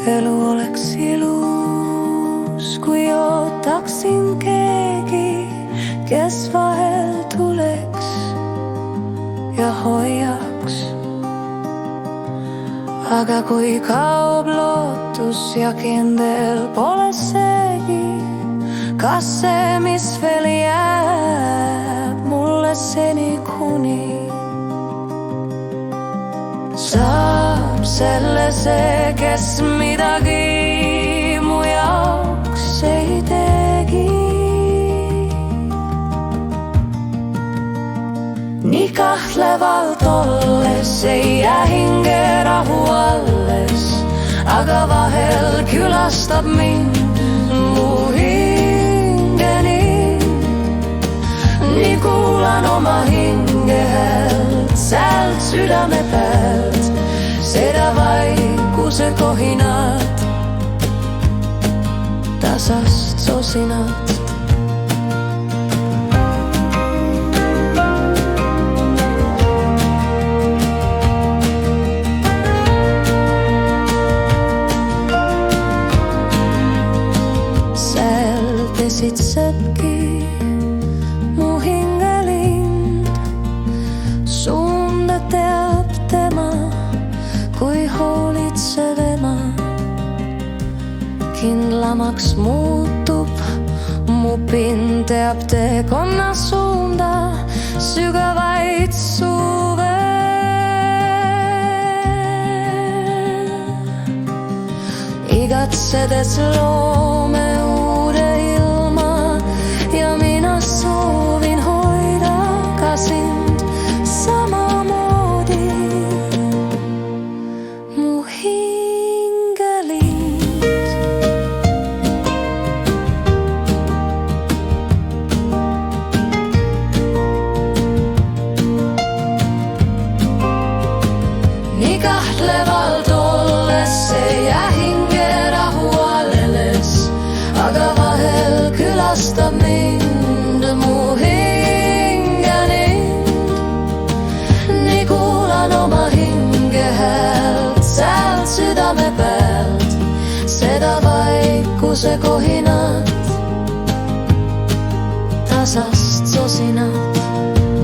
elu oleks ilus, kui ootaksin keegi, kes vahel tuleks ja hoiaks. Aga kui kaob lootus ja kindel pole seegi, kas see, mis veel jääb mulle seni kuni saab selle see, kes midagi mu jaoks ei teegi. Nii kahtlevalt olles ei jää hinge rahu alles, aga vahel külastab mind mu hingeni. Nii kuulan oma hinge häält sealt südame pealt, seda vaikuse kohinat, tasast sosinat. Seal pesitsebki mu hingelind, suunda teab tema, kui hoolitseb ema. Kindlamaks muutub mu pind, teab teekonna suunda, sügavaid suve. Igatsedes loome uude ilma ja mina soovin hoida ka sind samamoodi. Mu hingelind. Nii kahtlevalt olles ei jää hinge rahu alles, aga vahel külastab mind mu hingelind. Nii kuulan oma hinge häält sealt südame pealt, seda vaikuse kohinat, tasast sosinat.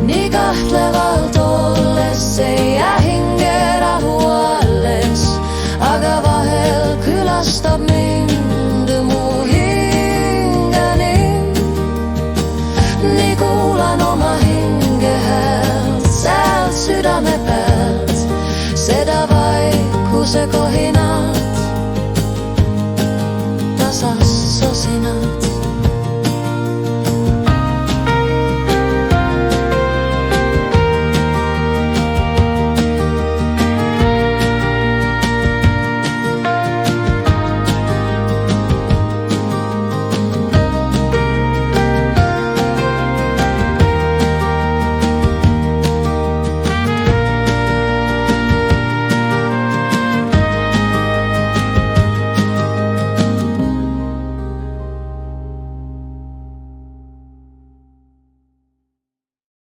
Nii kahtlevalt olles ei jää hinge rahu alles, aga vahel külastab mind